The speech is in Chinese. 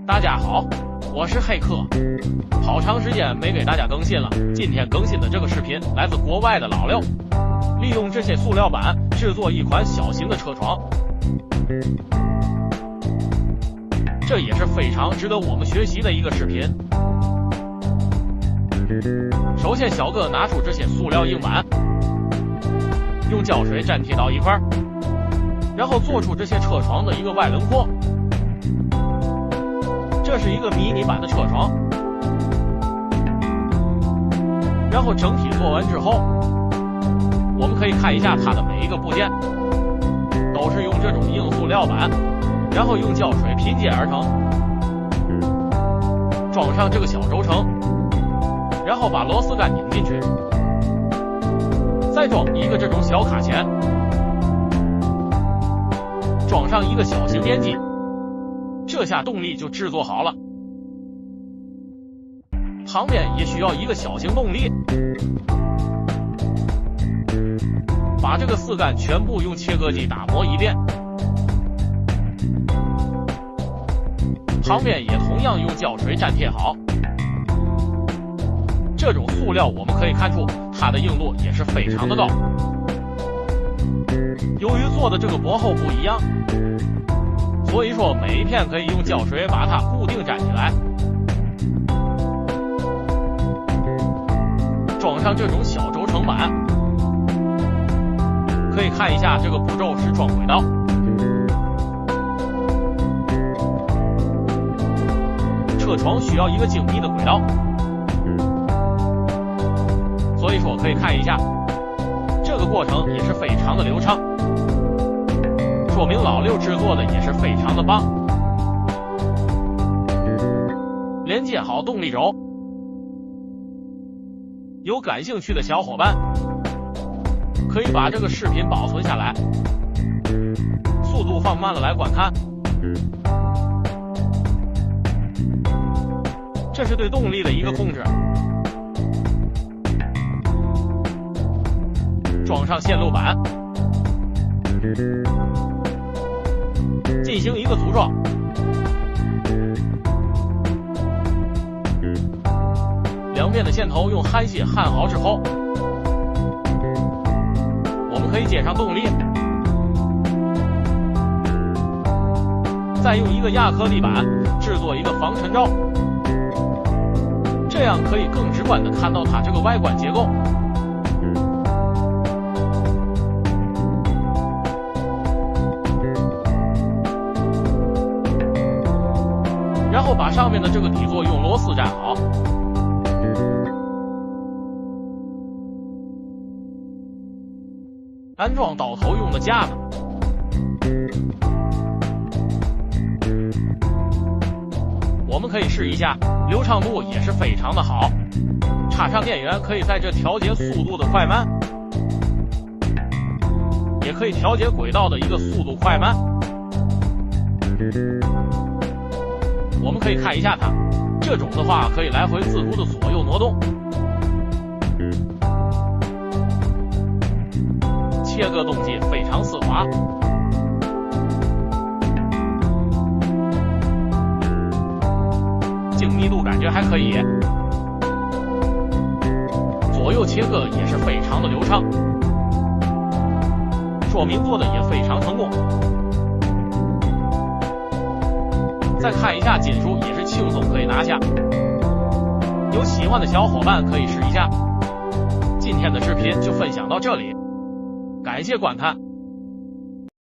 大家好，我是黑客，好长时间没给大家更新了。今天更新的这个视频来自国外的老刘，利用这些塑料板制作一款小型的车床，这也是非常值得我们学习的一个视频。首先，小哥拿出这些塑料硬板，用胶水粘贴到一块，然后做出这些车床的一个外轮廓。这是一个迷你版的车床，然后整体做完之后，我们可以看一下它的每一个部件，都是用这种硬塑料板，然后用胶水拼接而成，装上这个小轴承，然后把螺丝杆拧进去，再装一个这种小卡钳，装上一个小型电机，这下动力就制作好了。旁边也需要一个小型动力，把这个4杆全部用切割机打磨一遍，旁边也同样用胶水粘贴好。这种塑料我们可以看出它的硬度也是非常的高，由于做的这个薄厚不一样，所以说每一片可以用胶水把它固定粘起来，装上这种小轴承板。可以看一下这个步骤是装轨道，车床需要一个精密的轨道，所以说可以看一下这个过程也是非常的流畅，说明老六制作的也是非常的棒。连接好动力轴，有感兴趣的小伙伴可以把这个视频保存下来，速度放慢了来观看。这是对动力的一个控制，装上线路板，进行一个组装。两边的线头用焊锡焊好之后，我们可以接上动力，再用一个亚克力板制作一个防尘罩，这样可以更直观的看到它这个外观结构。然后把上面的这个底座用螺丝粘好，安装刀头用的架子，我们可以试一下，流畅度也是非常的好。插上电源可以在这调节速度的快慢，也可以调节轨道的一个速度快慢。我们可以看一下它，这种的话可以来回自如的左右挪动，切割动机非常丝滑，精密度感觉还可以，左右切割也是非常的流畅，说明做的也非常成功。再看一下金属也是轻松可以拿下，有喜欢的小伙伴可以试一下。今天的视频就分享到这里，感谢观看。